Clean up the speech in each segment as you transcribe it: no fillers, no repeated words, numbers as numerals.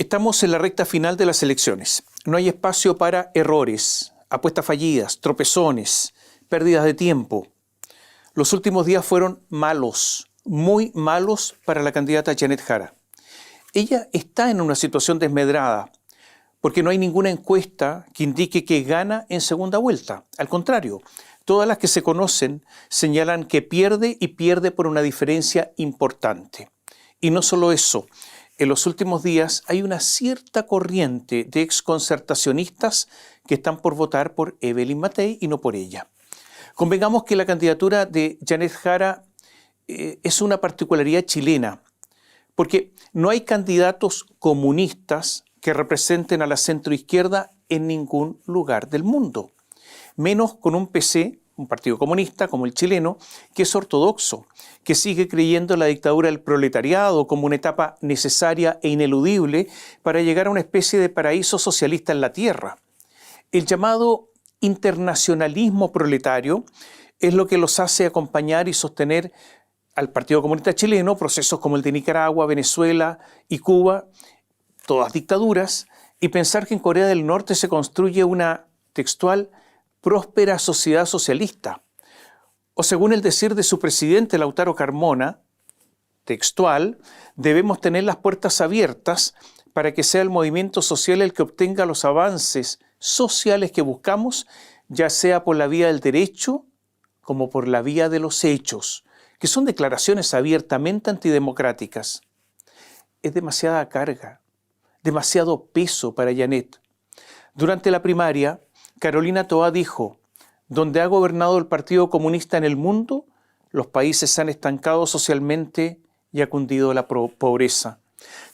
Estamos en la recta final de las elecciones. No hay espacio para errores, apuestas fallidas, tropezones, pérdidas de tiempo. Los últimos días fueron malos, muy malos para la candidata Janet Jara. Ella está en una situación desmedrada porque no hay ninguna encuesta que indique que gana en segunda vuelta. Al contrario, todas las que se conocen señalan que pierde y pierde por una diferencia importante. Y no solo eso, en los últimos días hay una cierta corriente de exconcertacionistas que están por votar por Evelyn Matthei y no por ella. Convengamos que la candidatura de Janet Jara es una particularidad chilena, porque no hay candidatos comunistas que representen a la centroizquierda en ningún lugar del mundo, menos con un PC, un partido comunista como el chileno, que es ortodoxo, que sigue creyendo en la dictadura del proletariado como una etapa necesaria e ineludible para llegar a una especie de paraíso socialista en la tierra. El llamado internacionalismo proletario es lo que los hace acompañar y sostener al Partido Comunista Chileno procesos como el de Nicaragua, Venezuela y Cuba, todas dictaduras, y pensar que en Corea del Norte se construye una textual próspera sociedad socialista. O según el decir de su presidente Lautaro Carmona, textual, debemos tener las puertas abiertas para que sea el movimiento social el que obtenga los avances sociales que buscamos, ya sea por la vía del derecho como por la vía de los hechos, que son declaraciones abiertamente antidemocráticas. Es demasiada carga, demasiado peso para Janet. Durante la primaria, Carolina Toá dijo: donde ha gobernado el Partido Comunista en el mundo, los países se han estancado socialmente y ha cundido la pobreza.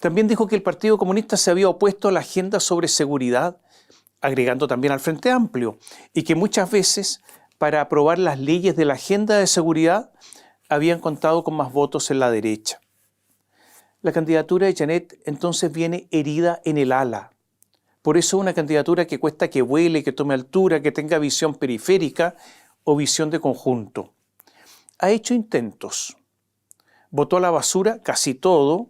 También dijo que el Partido Comunista se había opuesto a la agenda sobre seguridad, agregando también al Frente Amplio, y que muchas veces, para aprobar las leyes de la agenda de seguridad, habían contado con más votos en la derecha. La candidatura de Janet entonces viene herida en el ala. Por eso una candidatura que cuesta que vuele, que tome altura, que tenga visión periférica o visión de conjunto. Ha hecho intentos. Botó a la basura casi todo,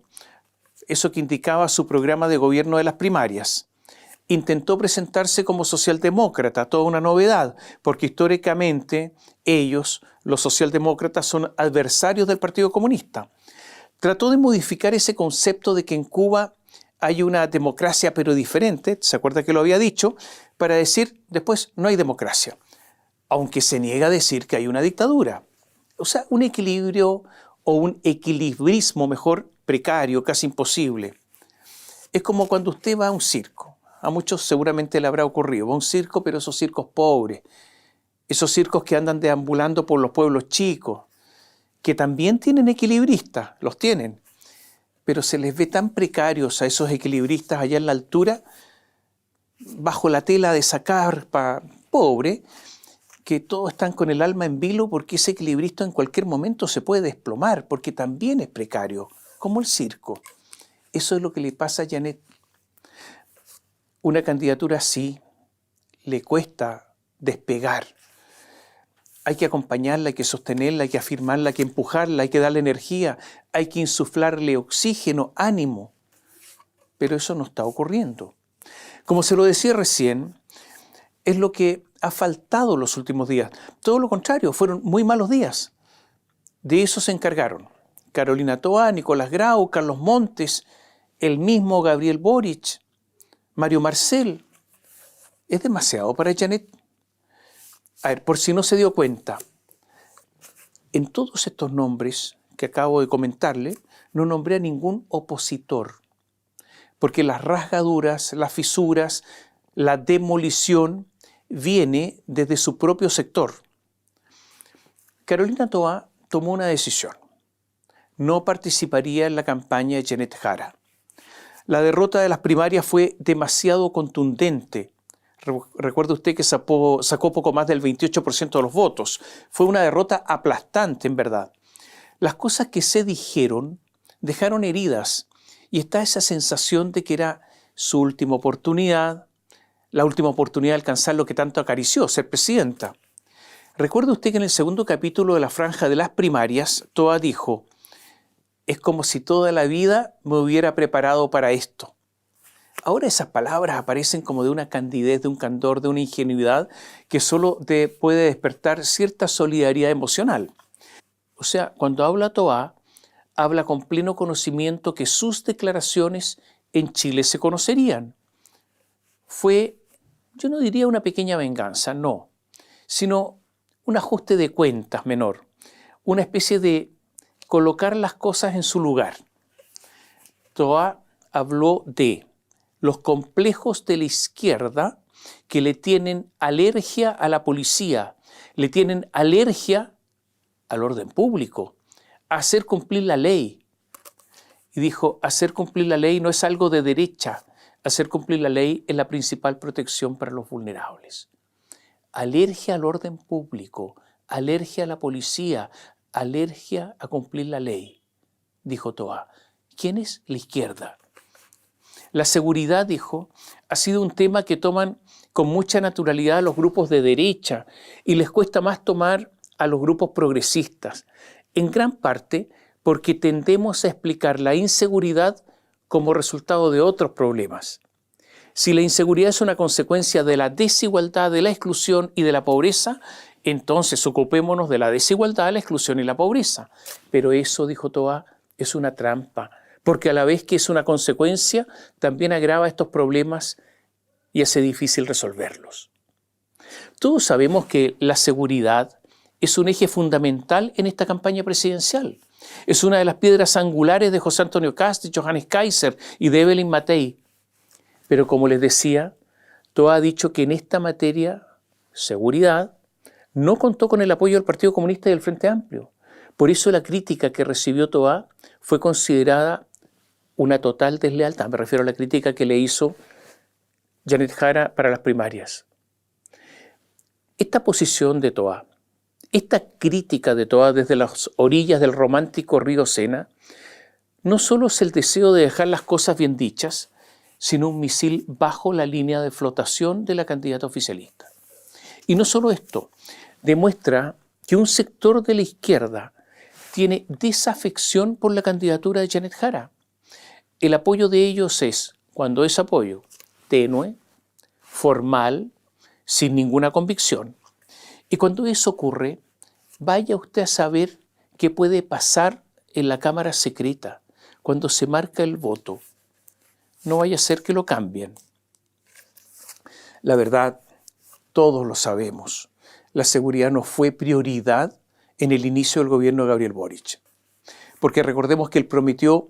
eso que indicaba su programa de gobierno de las primarias. Intentó presentarse como socialdemócrata, toda una novedad, porque históricamente ellos, los socialdemócratas, son adversarios del Partido Comunista. Trató de modificar ese concepto de que en Cuba hay una democracia pero diferente, ¿se acuerda que lo había dicho? Para decir después no hay democracia, aunque se niega a decir que hay una dictadura. O sea, un equilibrio o un equilibrismo mejor precario, casi imposible. Es como cuando usted va a un circo. A muchos seguramente le habrá ocurrido. Va a un circo, pero esos circos pobres. Esos circos que andan deambulando por los pueblos chicos, que también tienen equilibristas, los tienen. Pero se les ve tan precarios a esos equilibristas allá en la altura, bajo la tela de esa carpa pobre, que todos están con el alma en vilo porque ese equilibrista en cualquier momento se puede desplomar, porque también es precario, como el circo. Eso es lo que le pasa a Janet. Una candidatura así le cuesta despegar. Hay que acompañarla, hay que sostenerla, hay que afirmarla, hay que empujarla, hay que darle energía, hay que insuflarle oxígeno, ánimo. Pero eso no está ocurriendo. Como se lo decía recién, es lo que ha faltado los últimos días. Todo lo contrario, fueron muy malos días. De eso se encargaron Carolina Toá, Nicolás Grau, Carlos Montes, el mismo Gabriel Boric, Mario Marcel. ¿Es demasiado para Janet? A ver, por si no se dio cuenta, en todos estos nombres que acabo de comentarle, no nombré a ningún opositor, porque las rasgaduras, las fisuras, la demolición viene desde su propio sector. Carolina Toá tomó una decisión. No participaría en la campaña de Janet Jara. La derrota de las primarias fue demasiado contundente. Recuerde usted que sacó poco más del 28% de los votos. Fue una derrota aplastante, en verdad. Las cosas que se dijeron dejaron heridas y está esa sensación de que era su última oportunidad, la última oportunidad de alcanzar lo que tanto acarició, ser presidenta. Recuerde usted que en el segundo capítulo de la franja de las primarias, Toá dijo: es como si toda la vida me hubiera preparado para esto. Ahora esas palabras aparecen como de una candidez, de un candor, de una ingenuidad que solo puede despertar cierta solidaridad emocional. O sea, cuando habla Toá, habla con pleno conocimiento que sus declaraciones en Chile se conocerían. Fue, yo no diría una pequeña venganza, no, sino un ajuste de cuentas menor, una especie de colocar las cosas en su lugar. Toá habló de los complejos de la izquierda que le tienen alergia a la policía, le tienen alergia al orden público, a hacer cumplir la ley. Y dijo, hacer cumplir la ley no es algo de derecha, hacer cumplir la ley es la principal protección para los vulnerables. Alergia al orden público, alergia a la policía, alergia a cumplir la ley, dijo Toá. ¿Quién es la izquierda? La seguridad, dijo, ha sido un tema que toman con mucha naturalidad los grupos de derecha y les cuesta más tomar a los grupos progresistas, en gran parte porque tendemos a explicar la inseguridad como resultado de otros problemas. Si la inseguridad es una consecuencia de la desigualdad, de la exclusión y de la pobreza, entonces ocupémonos de la desigualdad, la exclusión y la pobreza. Pero eso, dijo Toá, es una trampa, porque a la vez que es una consecuencia, también agrava estos problemas y hace difícil resolverlos. Todos sabemos que la seguridad es un eje fundamental en esta campaña presidencial. Es una de las piedras angulares de José Antonio Kast, de Johannes Kaiser y de Evelyn Matei. Pero como les decía, Toá ha dicho que en esta materia, seguridad, no contó con el apoyo del Partido Comunista y del Frente Amplio. Por eso la crítica que recibió Toá fue considerada una total deslealtad. Me refiero a la crítica que le hizo Janet Jara para las primarias. Esta posición de Toá, esta crítica de Toá desde las orillas del romántico río Sena, no solo es el deseo de dejar las cosas bien dichas, sino un misil bajo la línea de flotación de la candidata oficialista. Y no solo esto, demuestra que un sector de la izquierda tiene desafección por la candidatura de Janet Jara. El apoyo de ellos es, cuando es apoyo, tenue, formal, sin ninguna convicción. Y cuando eso ocurre, vaya usted a saber qué puede pasar en la Cámara Secreta cuando se marca el voto. No vaya a ser que lo cambien. La verdad, todos lo sabemos. La seguridad no fue prioridad en el inicio del gobierno de Gabriel Boric. Porque recordemos que él prometió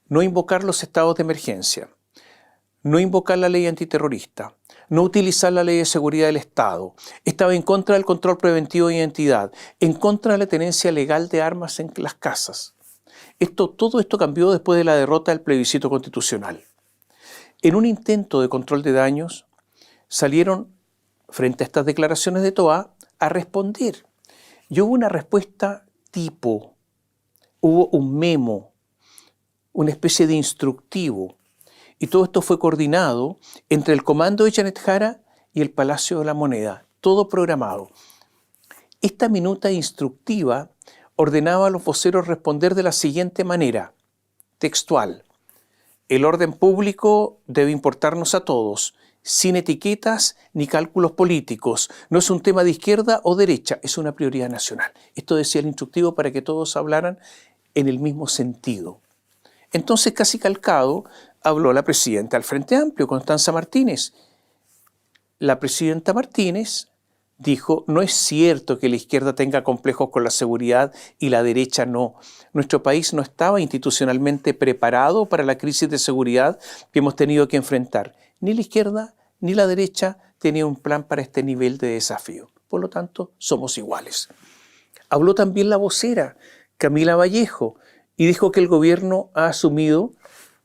no invocar los estados de emergencia, no invocar la ley antiterrorista, no utilizar la ley de seguridad del Estado, estaba en contra del control preventivo de identidad, en contra de la tenencia legal de armas en las casas. Todo esto cambió después de la derrota del plebiscito constitucional. En un intento de control de daños, salieron, frente a estas declaraciones de Toá, a responder. Y hubo una respuesta tipo, hubo un memo, una especie de instructivo. Y todo esto fue coordinado entre el comando de Janet Jara y el Palacio de la Moneda, todo programado. Esta minuta instructiva ordenaba a los voceros responder de la siguiente manera, textual. El orden público debe importarnos a todos, sin etiquetas ni cálculos políticos. No es un tema de izquierda o derecha, es una prioridad nacional. Esto decía el instructivo para que todos hablaran en el mismo sentido. Entonces, casi calcado, habló la presidenta del Frente Amplio, Constanza Martínez. La presidenta Martínez dijo, no es cierto que la izquierda tenga complejos con la seguridad y la derecha no. Nuestro país no estaba institucionalmente preparado para la crisis de seguridad que hemos tenido que enfrentar. Ni la izquierda ni la derecha tenían un plan para este nivel de desafío. Por lo tanto, somos iguales. Habló también la vocera, Camila Vallejo, y dijo que el gobierno ha asumido,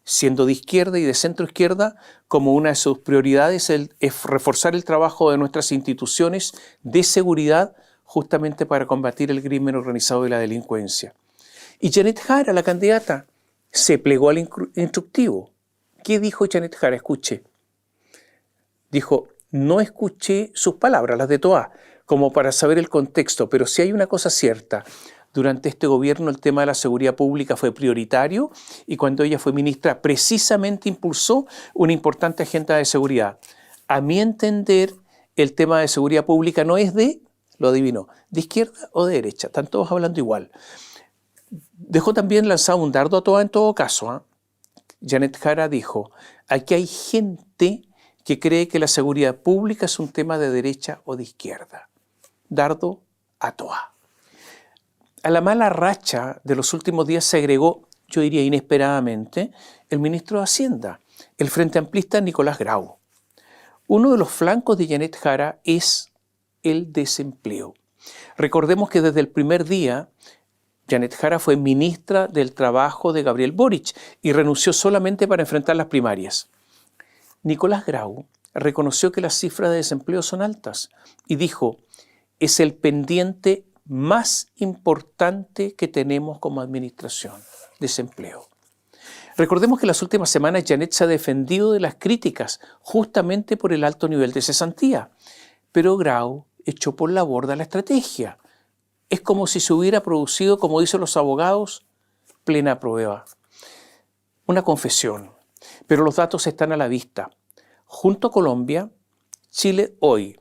siendo de izquierda y de centro izquierda, como una de sus prioridades es reforzar el trabajo de nuestras instituciones de seguridad justamente para combatir el crimen organizado y la delincuencia. Y Janet Jara, la candidata, se plegó al instructivo. ¿Qué dijo Janet Jara? Escuche. Dijo, no escuché sus palabras, las de Toá, como para saber el contexto, pero sí hay una cosa cierta. Durante este gobierno el tema de la seguridad pública fue prioritario y cuando ella fue ministra precisamente impulsó una importante agenda de seguridad. A mi entender, el tema de seguridad pública no es lo adivino, de izquierda o de derecha, están todos hablando igual. Dejó también lanzado un dardo a toda en todo caso, ¿eh? Janet Jara dijo, aquí hay gente que cree que la seguridad pública es un tema de derecha o de izquierda. Dardo a toa. A la mala racha de los últimos días se agregó, yo diría inesperadamente, el ministro de Hacienda, el frente amplista Nicolás Grau. Uno de los flancos de Janet Jara es el desempleo. Recordemos que desde el primer día, Janet Jara fue ministra del Trabajo de Gabriel Boric y renunció solamente para enfrentar las primarias. Nicolás Grau reconoció que las cifras de desempleo son altas y dijo, es el pendiente más importante que tenemos como administración, desempleo. Recordemos que en las últimas semanas Janet se ha defendido de las críticas justamente por el alto nivel de cesantía, pero Grau echó por la borda la estrategia. Es como si se hubiera producido, como dicen los abogados, plena prueba. Una confesión, pero los datos están a la vista. Junto a Colombia, Chile hoy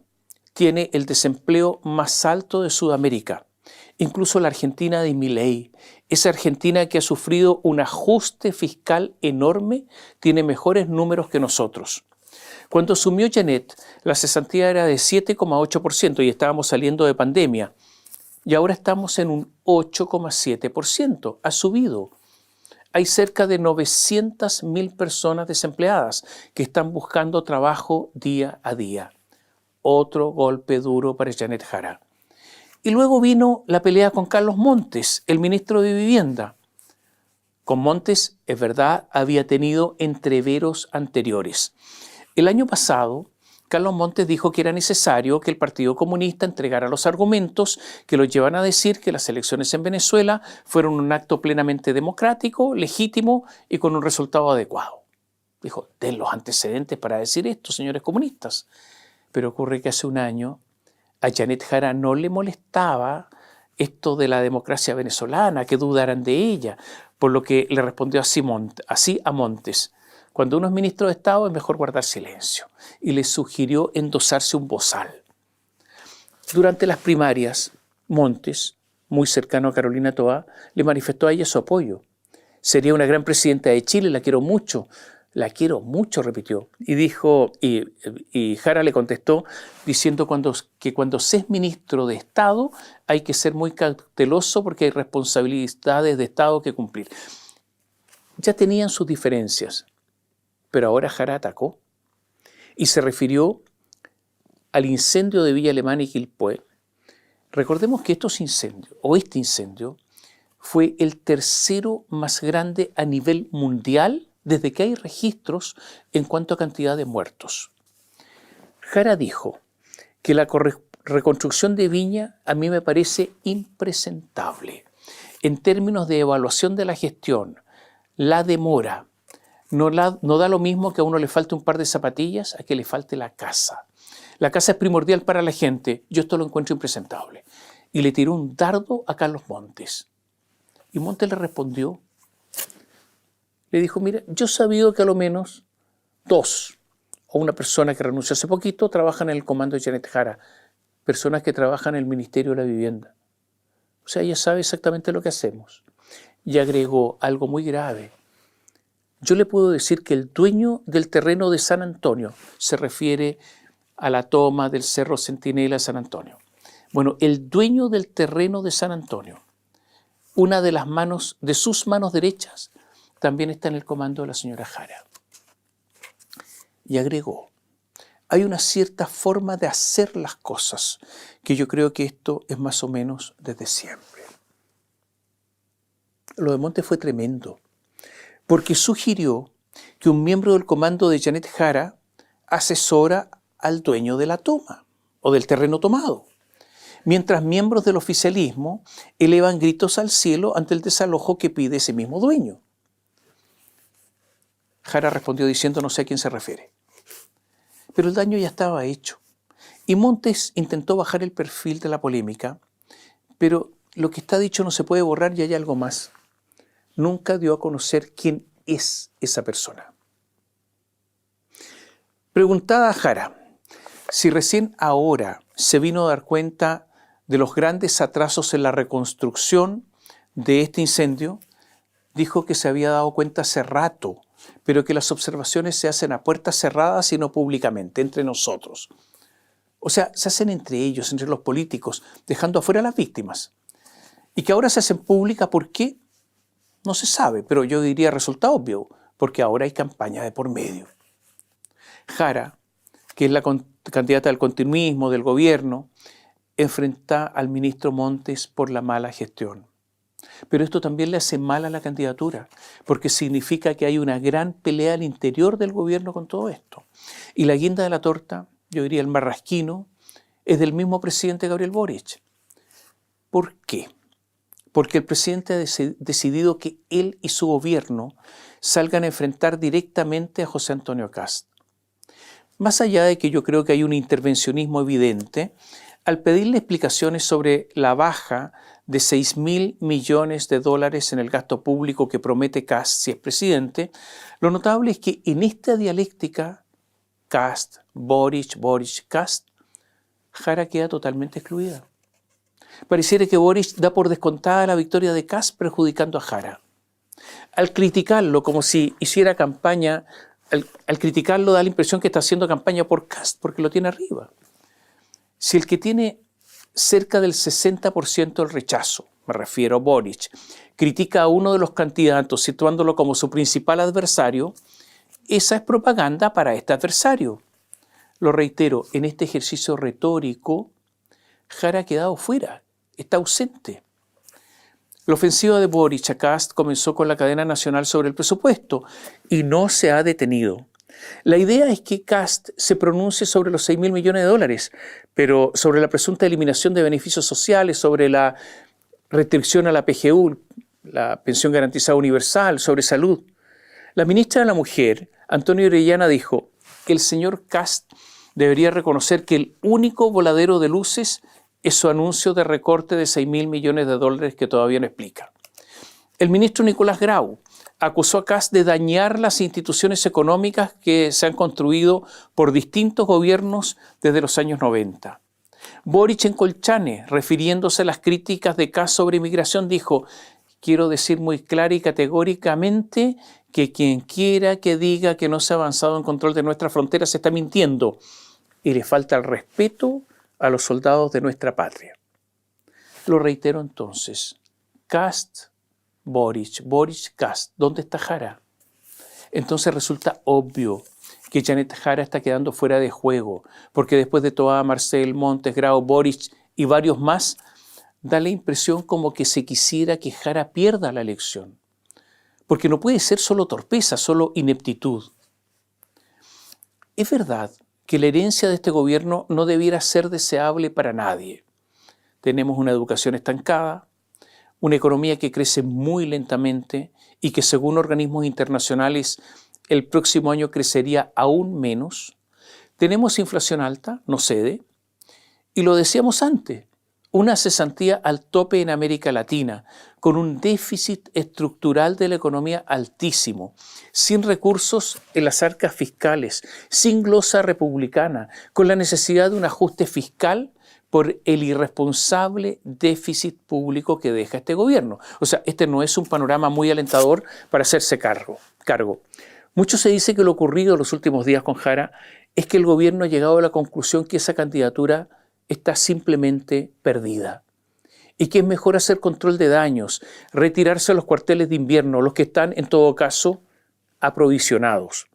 tiene el desempleo más alto de Sudamérica. Incluso la Argentina de Milei, esa Argentina que ha sufrido un ajuste fiscal enorme, tiene mejores números que nosotros. Cuando asumió Janet, la cesantía era de 7,8% y estábamos saliendo de pandemia. Y ahora estamos en un 8,7%. Ha subido. Hay cerca de 900.000 personas desempleadas que están buscando trabajo día a día. Otro golpe duro para Janet Jara. Y luego vino la pelea con Carlos Montes, el ministro de Vivienda. Con Montes, es verdad, había tenido entreveros anteriores. El año pasado, Carlos Montes dijo que era necesario que el Partido Comunista entregara los argumentos que los llevan a decir que las elecciones en Venezuela fueron un acto plenamente democrático, legítimo y con un resultado adecuado. Dijo, den los antecedentes para decir esto, señores comunistas. Pero ocurre que hace un año a Janet Jara no le molestaba esto de la democracia venezolana, que dudaran de ella, por lo que le respondió así a Montes. Cuando uno es ministro de Estado es mejor guardar silencio y le sugirió endosarse un bozal. Durante las primarias, Montes, muy cercano a Carolina Toá, le manifestó a ella su apoyo. Sería una gran presidenta de Chile, la quiero mucho, repitió. Y dijo, y Jara le contestó diciendo que cuando se es ministro de Estado hay que ser muy cauteloso porque hay responsabilidades de Estado que cumplir. Ya tenían sus diferencias. Pero ahora Jara atacó y se refirió al incendio de Villa Alemana y Quilpué. Recordemos que este incendio fue el tercero más grande a nivel mundial desde que hay registros en cuanto a cantidad de muertos. Jara dijo que la reconstrucción de Viña a mí me parece impresentable. En términos de evaluación de la gestión, la demora, no da lo mismo que a uno le falte un par de zapatillas a que le falte la casa. La casa es primordial para la gente. Yo esto lo encuentro impresentable. Y le tiró un dardo a Carlos Montes. Y Montes le respondió. Le dijo, mira, yo he sabido que a lo menos dos, o una persona que renunció hace poquito, trabajan en el comando de Janet Jara. Personas que trabajan en el Ministerio de la Vivienda. O sea, ella sabe exactamente lo que hacemos. Y agregó algo muy grave. Yo le puedo decir que el dueño del terreno de San Antonio se refiere a la toma del Cerro Centinela de San Antonio. Bueno, el dueño del terreno de San Antonio, una de sus manos derechas, también está en el comando de la señora Jara. Y agregó, hay una cierta forma de hacer las cosas, que yo creo que esto es más o menos desde siempre. Lo de Montes fue tremendo, porque sugirió que un miembro del comando de Janet Jara asesora al dueño de la toma o del terreno tomado, mientras miembros del oficialismo elevan gritos al cielo ante el desalojo que pide ese mismo dueño. Jara respondió diciendo no sé a quién se refiere. Pero el daño ya estaba hecho. Y Montes intentó bajar el perfil de la polémica, pero lo que está dicho no se puede borrar y hay algo más. Nunca dio a conocer quién es esa persona. Preguntada a Jara si recién ahora se vino a dar cuenta de los grandes atrasos en la reconstrucción de este incendio, dijo que se había dado cuenta hace rato, pero que las observaciones se hacen a puertas cerradas y no públicamente, entre nosotros. O sea, se hacen entre ellos, entre los políticos, dejando afuera a las víctimas. Y que ahora se hacen públicas, ¿por qué? No se sabe, pero yo diría resulta obvio, porque ahora hay campaña de por medio. Jara, que es la candidata del continuismo, del gobierno, enfrenta al ministro Montes por la mala gestión. Pero esto también le hace mal a la candidatura, porque significa que hay una gran pelea al interior del gobierno con todo esto. Y la guinda de la torta, yo diría el marrasquino, es del mismo presidente Gabriel Boric. ¿Por qué? Porque el presidente ha decidido que él y su gobierno salgan a enfrentar directamente a José Antonio Kast. Más allá de que yo creo que hay un intervencionismo evidente, al pedirle explicaciones sobre la baja de $6.000 millones en el gasto público que promete Kast si es presidente, lo notable es que en esta dialéctica Kast, Boric, Kast, Jara queda totalmente excluida. Pareciera que Boric da por descontada la victoria de Kast perjudicando a Jara. Al criticarlo como si hiciera campaña, al criticarlo da la impresión que está haciendo campaña por Kast porque lo tiene arriba. Si el que tiene cerca del 60% del rechazo, me refiero a Boric, critica a uno de los candidatos situándolo como su principal adversario, esa es propaganda para este adversario. Lo reitero, en este ejercicio retórico, Jara ha quedado fuera, está ausente. La ofensiva de Boric a Kast comenzó con la cadena nacional sobre el presupuesto y no se ha detenido. La idea es que Kast se pronuncie sobre los $6.000 millones, pero sobre la presunta eliminación de beneficios sociales, sobre la restricción a la PGU, la Pensión Garantizada Universal, sobre salud. La ministra de la Mujer, Antonio Orellana, dijo que el señor Kast debería reconocer que el único voladero de luces es su anuncio de recorte de $6.000 millones que todavía no explica. El ministro Nicolás Grau acusó a Kast de dañar las instituciones económicas que se han construido por distintos gobiernos desde los años 90. Boric en Colchane, refiriéndose a las críticas de Kast sobre inmigración, dijo: quiero decir muy clara y categóricamente que quien quiera que diga que no se ha avanzado en control de nuestras fronteras está mintiendo y le falta el respeto a los soldados de nuestra patria. Lo reitero entonces, Kast, Boric, Kast, ¿dónde está Jara? Entonces resulta obvio que Janet Jara está quedando fuera de juego, porque después de Toá, Marcel, Montes, Grau, Boric y varios más, da la impresión como que se quisiera que Jara pierda la elección. Porque no puede ser solo torpeza, solo ineptitud. Es verdad que la herencia de este gobierno no debiera ser deseable para nadie. Tenemos una educación estancada, una economía que crece muy lentamente y que según organismos internacionales el próximo año crecería aún menos. Tenemos inflación alta, no cede, y lo decíamos antes, una cesantía al tope en América Latina, con un déficit estructural de la economía altísimo, sin recursos en las arcas fiscales, sin glosa republicana, con la necesidad de un ajuste fiscal por el irresponsable déficit público que deja este gobierno. O sea, este no es un panorama muy alentador para hacerse cargo. Mucho se dice que lo ocurrido en los últimos días con Jara es que el gobierno ha llegado a la conclusión que esa candidatura está simplemente perdida y que es mejor hacer control de daños, retirarse a los cuarteles de invierno, los que están en todo caso aprovisionados.